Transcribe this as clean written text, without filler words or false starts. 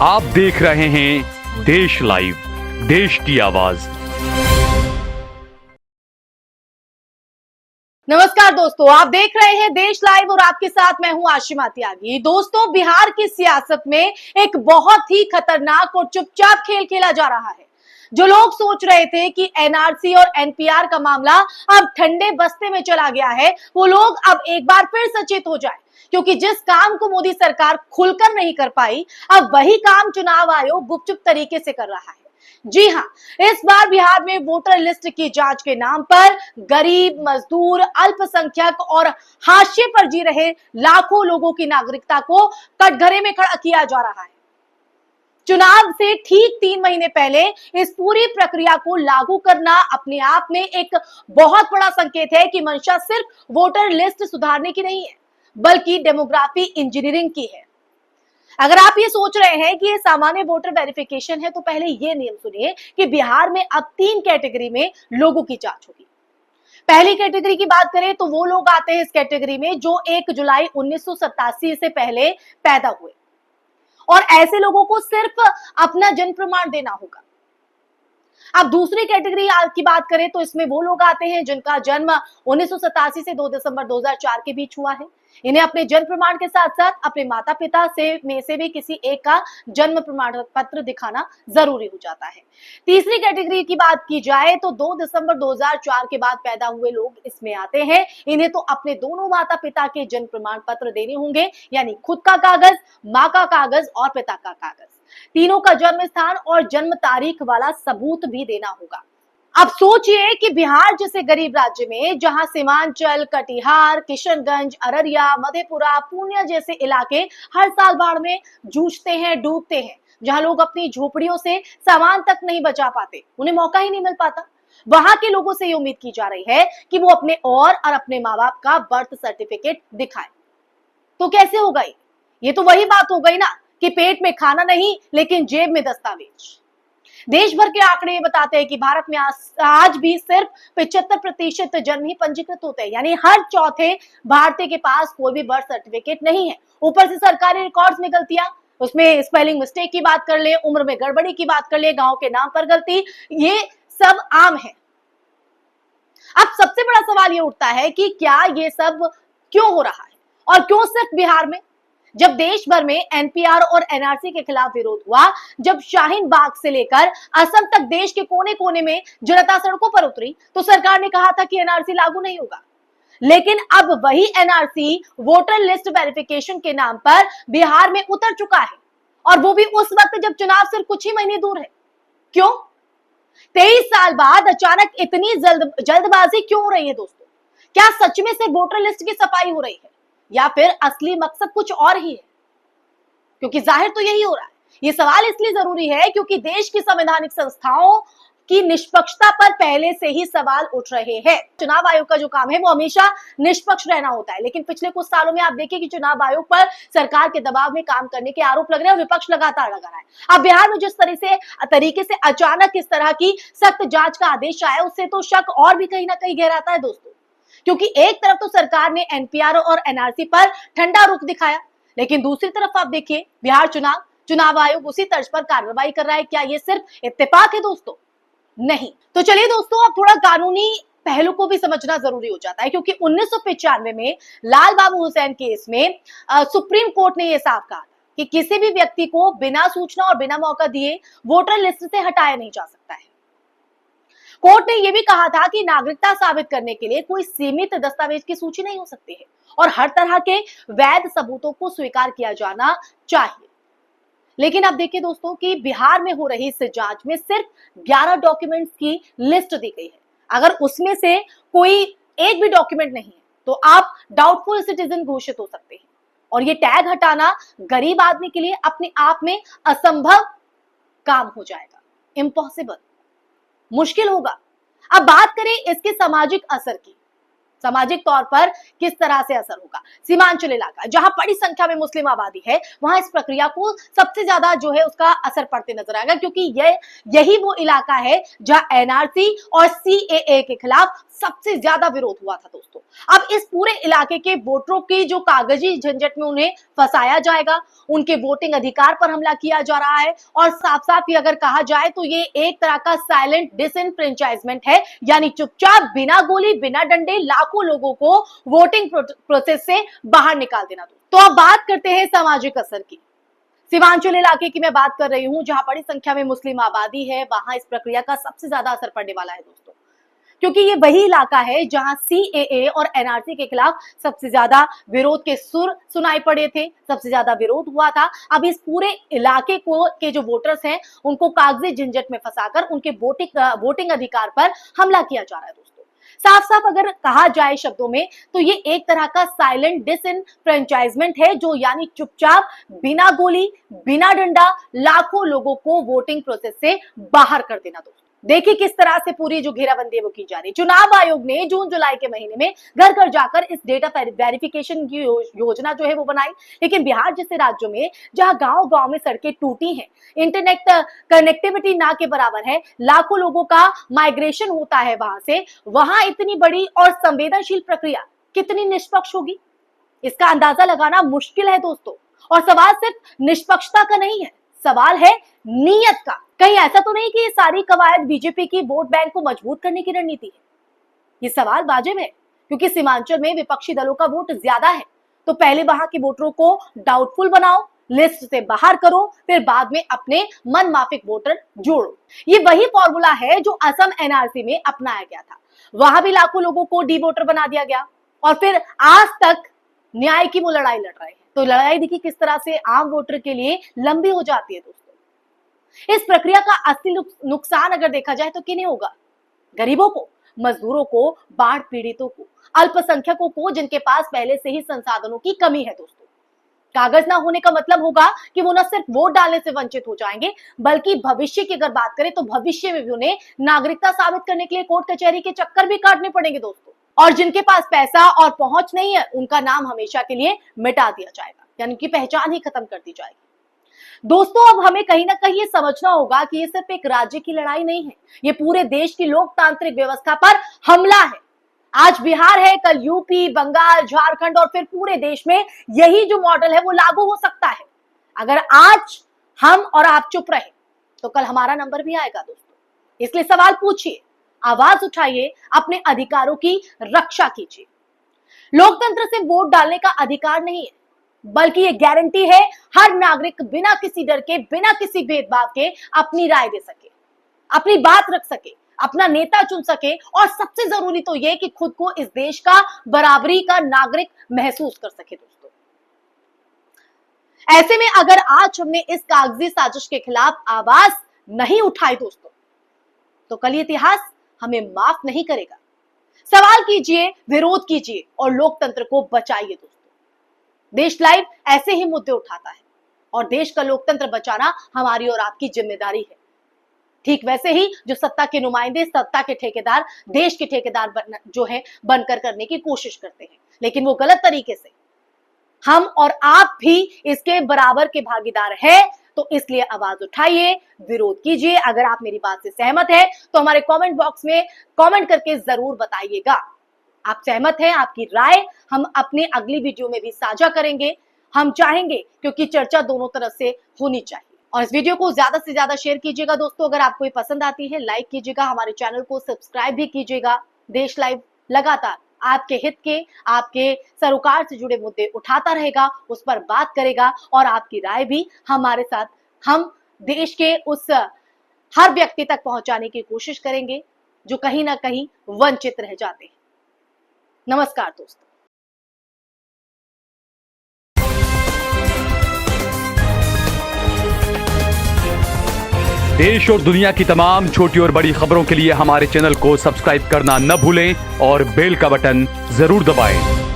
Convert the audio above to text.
आप देख रहे हैं देश लाइव, देश की आवाज। नमस्कार दोस्तों, आप देख रहे हैं देश लाइव और आपके साथ मैं हूं आशिमा त्यागी। दोस्तों, बिहार की सियासत में एक बहुत ही खतरनाक और चुपचाप खेल खेला जा रहा है। जो लोग सोच रहे थे कि एनआरसी और एनपीआर का मामला अब ठंडे बस्ते में चला गया है, वो लोग अब एक बार फिर सचेत हो जाए, क्योंकि जिस काम को मोदी सरकार खुलकर नहीं कर पाई, अब वही काम चुनाव आयोग गुपचुप तरीके से कर रहा है। जी हां, इस बार बिहार में वोटर लिस्ट की जांच के नाम पर गरीब, मजदूर, अल्पसंख्यक और हाशिए पर जी रहे लाखों लोगों की नागरिकता को कटघरे में खड़ा किया जा रहा है। चुनाव से ठीक 3 महीने पहले इस पूरी प्रक्रिया को लागू करना अपने आप में एक बहुत बड़ा संकेत है कि मंशा सिर्फ वोटर लिस्ट सुधारने की नहीं है, बल्कि डेमोग्राफी इंजीनियरिंग की है। अगर आप ये सोच रहे हैं कि ये सामान्य वोटर वेरिफिकेशन है, तो पहले ये नियम सुनिए कि बिहार में अब 3 कैटेगरी में लोगों की जांच होगी। पहली कैटेगरी की बात करें तो वो लोग आते हैं इस कैटेगरी में जो 1 जुलाई 1987 से पहले पैदा हुए, और ऐसे लोगों को सिर्फ अपना जन्म प्रमाण देना होगा। अब दूसरी कैटेगरी की बात करें तो इसमें वो लोग आते हैं जिनका जन्म 1987 से 2 दिसंबर 2004 के बीच हुआ है। इन्हें अपने जन्म प्रमाण के साथ साथ अपने माता पिता में से भी किसी एक का जन्म प्रमाण पत्र दिखाना जरूरी हो जाता है। तीसरी कैटेगरी की बात की जाए तो 2 दिसंबर 2004 के बाद पैदा हुए लोग इसमें आते हैं। इन्हें तो अपने दोनों माता पिता के जन्म प्रमाण पत्र देने होंगे, यानी खुद का कागज, माँ का कागज और पिता का कागज। तीनों का जन्म स्थान और जन्म तारीख वाला सबूत भी देना होगा। अब सोचिए कि बिहार जैसे गरीब राज्य में, जहां सीमांचल, कटिहार, किशनगंज, अररिया, मधेपुरा, पूर्णिया जैसे इलाके हर साल बाढ़ में जूझते हैं, डूबते हैं, जहां लोग अपनी झोपड़ियों से सामान तक नहीं बचा पाते, उन्हें मौका ही नहीं मिल पाता, वहां के लोगों से ये उम्मीद की जा रही है कि वो अपने और अपने माँ बाप का बर्थ सर्टिफिकेट दिखाएं। तो कैसे होगा ये तो वही बात हो गई ना कि पेट में खाना नहीं लेकिन जेब में दस्तावेज। देश भर के आंकड़े बताते हैं कि भारत में आज भी सिर्फ 75% जन्म ही पंजीकृत होते हैं, यानी हर चौथे भारतीय के पास कोई भी बर्थ सर्टिफिकेट नहीं है। ऊपर से सरकारी रिकॉर्ड्स में गलतियां, उसमें स्पेलिंग मिस्टेक की बात कर ले, उम्र में गड़बड़ी की बात कर ले, गांव के नाम पर गलती, ये सब आम है। अब सबसे बड़ा सवाल ये उठता है कि क्या ये सब क्यों हो रहा है, और क्यों सिर्फ बिहार में? जब देश भर में एनपीआर और एनआरसी के खिलाफ विरोध हुआ, जब शाहीन बाग से लेकर असम तक देश के कोने कोने में जनता सड़कों पर उतरी, तो सरकार ने कहा था कि एनआरसी लागू नहीं होगा। लेकिन अब वही एनआरसी वोटर लिस्ट वेरिफिकेशन के नाम पर बिहार में उतर चुका है, और वो भी उस वक्त जब चुनाव सिर्फ कुछ ही महीने दूर है। क्यों? 23 साल बाद अचानक इतनी जल्दबाजी क्यों हो रही है दोस्तों? क्या सच में से वोटर लिस्ट की सफाई हो रही है, या फिर असली मकसद कुछ और ही है? क्योंकि जाहिर तो यही हो रहा है। ये सवाल इसलिए जरूरी है क्योंकि देश की संवैधानिक संस्थाओं की निष्पक्षता पर पहले से ही सवाल उठ रहे हैं। चुनाव आयोग का जो काम है वो हमेशा निष्पक्ष रहना होता है, लेकिन पिछले कुछ सालों में आप देखिए कि चुनाव आयोग पर सरकार के दबाव में काम करने के आरोप लग रहे हैं और विपक्ष लगातार लगा रहा है। अब बिहार में जिस तरीके से अचानक इस तरह की सख्त जांच का आदेश आया, उससे तो शक और भी कहीं ना कहीं गहराता है दोस्तों। क्योंकि एक तरफ तो सरकार ने एनपीआर और एनआरसी पर ठंडा रुख दिखाया, लेकिन दूसरी तरफ आप देखिए बिहार चुनाव आयोग उसी तर्ज पर कार्रवाई कर रहा है। क्या ये सिर्फ इत्तेफाक है दोस्तों? नहीं। तो चलिए दोस्तों, अब थोड़ा कानूनी पहलू को भी समझना जरूरी हो जाता है, क्योंकि 1995 में लाल बाबू हुसैन केस में सुप्रीम कोर्ट ने यह साफ कहा कि किसी भी व्यक्ति को बिना सूचना और बिना मौका दिए वोटर लिस्ट से हटाया नहीं जा सकता है। कोर्ट ने यह भी कहा था कि नागरिकता साबित करने के लिए कोई सीमित दस्तावेज की सूची नहीं हो सकती है, और हर तरह के वैध सबूतों को स्वीकार किया जाना चाहिए। लेकिन अब देखिए दोस्तों कि बिहार में हो रही इस जांच में सिर्फ 11 डॉक्यूमेंट्स की लिस्ट दी गई है। अगर उसमें से कोई एक भी डॉक्यूमेंट नहीं है तो आप डाउटफुल सिटीजन घोषित हो सकते हैं, और ये टैग हटाना गरीब आदमी के लिए अपने आप में असंभव काम हो जाएगा, इम्पॉसिबल, मुश्किल होगा। अब बात करें इसके सामाजिक असर की। सामाजिक तौर पर किस तरह से असर होगा। सीमांचल इलाका जहां बड़ी संख्या में मुस्लिम आबादी है, वहां इस प्रक्रिया को सबसे ज्यादा जो है उसका असर पड़ते नजर आएगा, क्योंकि यही वो इलाका है जहां एनआरसी और सीएए के खिलाफ सबसे ज्यादा विरोध हुआ था दोस्तों। अब इस पूरे इलाके के वोटरों की जो कागजी झंझट में उन्हें फंसाया जाएगा, उनके वोटिंग अधिकार पर हमला किया जा रहा है, और साफ साफ ही अगर कहा जाए तो ये एक तरह का साइलेंट डिसएनफ्रेंचाइजमेंट है, यानी चुपचाप बिना गोली बिना डंडे लाखों लोगों को वोटिंग प्रोसेस से बाहर निकाल देना। तो अब बात करते हैं सामाजिक असर की। सीमांचल इलाके की मैं बात कर रही हूं, जहां बड़ी संख्या में मुस्लिम आबादी है, वहां इस प्रक्रिया का सबसे ज्यादा असर पड़ने वाला है दोस्तों, क्योंकि ये वही इलाका है जहां सीएए और एनआरसी के खिलाफ सबसे ज्यादा विरोध के सुर सुनाई पड़े थे, सबसे ज्यादा विरोध हुआ था। अब इस पूरे इलाके के जो वोटर्स हैं, उनको कागजी झंझट में फंसाकर उनके वोटिंग अधिकार पर हमला किया जा रहा है दोस्तों। साफ साफ अगर कहा जाए शब्दों में तो ये एक तरह का साइलेंट डिसएनफ्रेंचाइजमेंट है, जो यानी चुपचाप बिना गोली बिना डंडा लाखों लोगों को वोटिंग प्रोसेस से बाहर कर देना दोस्तों। देखिए किस तरह से पूरी जो घेराबंदी है वो की जा रही है। चुनाव आयोग ने जून जुलाई के महीने में घर घर जाकर इस डेटा वेरिफिकेशन की योजना जो है वो बनाई, लेकिन बिहार जैसे राज्यों में जहां गांव गांव में सड़कें टूटी हैं, इंटरनेट कनेक्टिविटी ना के बराबर है, लाखों लोगों का माइग्रेशन होता है वहां से, वहां इतनी बड़ी और संवेदनशील प्रक्रिया कितनी निष्पक्ष होगी, इसका अंदाजा लगाना मुश्किल है दोस्तों। और सवाल सिर्फ निष्पक्षता का नहीं है, सवाल है नीयत का। कहीं ऐसा तो नहीं कि ये सारी कवायद बीजेपी की वोट बैंक को मजबूत करने की रणनीति है। ये सवाल वाजिब है, क्योंकि सीमांचल में विपक्षी दलों का वोट ज्यादा है, तो पहले वहां के वोटरों को डाउटफुल बनाओ, लिस्ट से बाहर करो, फिर बाद में अपने मन माफिक वोटर जोड़ो। ये वही फॉर्मूला है जो असम एनआरसी में अपनाया गया था, वहां भी लाखों लोगों को डी वोटर बना दिया गया, और फिर आज तक न्याय की वो लड़ाई लड़ रहे हैं। तो लड़ाई देखिए किस तरह से आम वोटर के लिए लंबी हो जाती है दोस्तों। इस प्रक्रिया का असली नुकसान अगर देखा जाए तो किन्हें होगा? गरीबों को, मजदूरों को, बाढ़ पीड़ितों को, अल्पसंख्यकों को, जिनके पास पहले से ही संसाधनों की कमी है दोस्तों। कागज ना होने का मतलब होगा कि वो न सिर्फ वोट डालने से वंचित हो जाएंगे, बल्कि भविष्य की अगर बात करें तो भविष्य में भी उन्हें नागरिकता साबित करने के लिए कोर्ट कचहरी के चक्कर भी काटने पड़ेंगे दोस्तों। और जिनके पास पैसा और पहुंच नहीं है, उनका नाम हमेशा के लिए मिटा दिया जाएगा, यानी उनकी पहचान ही खत्म कर दी जाएगी। दोस्तों अब हमें कहीं ना कहीं ये समझना होगा कि ये सिर्फ एक राज्य की लड़ाई नहीं है, ये पूरे देश की लोकतांत्रिक व्यवस्था पर हमला है। आज बिहार है, कल यूपी, बंगाल, झारखंड और फिर पूरे देश में यही जो मॉडल है वो लागू हो सकता है। अगर आज हम और आप चुप रहे तो कल हमारा नंबर भी आएगा दोस्तों। इसलिए सवाल पूछिए, आवाज उठाइए, अपने अधिकारों की रक्षा कीजिए। लोकतंत्र से वोट डालने का अधिकार नहीं है, बल्कि ये गारंटी है हर नागरिक बिना किसी डर के, बिना किसी भेदभाव के अपनी राय दे सके, अपनी बात रख सके, अपना नेता चुन सके, और सबसे जरूरी तो ये कि खुद को इस देश का बराबरी का नागरिक महसूस कर सके दोस्तों। ऐसे में अगर आज हमने इस कागजी साजिश के खिलाफ आवाज नहीं उठाई दोस्तों, तो कल इतिहास हमें माफ नहीं करेगा। सवाल कीजिए, विरोध कीजिए और लोकतंत्र को बचाइए दोस्तों। देश लाइव ऐसे ही मुद्दे उठाता है, और देश का लोकतंत्र बचाना हमारी और आपकी जिम्मेदारी है। ठीक वैसे ही जो सत्ता के नुमाइंदे, सत्ता के ठेकेदार, देश के ठेकेदार बनकर करने की कोशिश करते हैं, लेकिन वो गलत तरीके से। हम और आप भी इसके बराबर के भागीदार हैं, तो इसलिए आवाज उठाइए, विरोध कीजिए। अगर आप मेरी बात से सहमत है तो हमारे कमेंट बॉक्स में कमेंट करके जरूर बताइएगा। आप सहमत हैं, आपकी राय हम अपनी अगली वीडियो में भी साझा करेंगे। हम चाहेंगे, क्योंकि चर्चा दोनों तरफ से होनी चाहिए। और इस वीडियो को ज्यादा से ज्यादा शेयर कीजिएगा दोस्तों। अगर आपको ये पसंद आती है, लाइक कीजिएगा, हमारे चैनल को सब्सक्राइब भी कीजिएगा। देश लाइव लगातार आपके हित के, आपके सरोकार से जुड़े मुद्दे उठाता रहेगा, उस पर बात करेगा, और आपकी राय भी हमारे साथ हम देश के उस हर व्यक्ति तक पहुंचाने की कोशिश करेंगे जो कहीं ना कहीं वंचित रह जाते हैं। नमस्कार दोस्तों। देश और दुनिया की तमाम छोटी और बड़ी खबरों के लिए हमारे चैनल को सब्सक्राइब करना न भूलें और बेल का बटन जरूर दबाएं।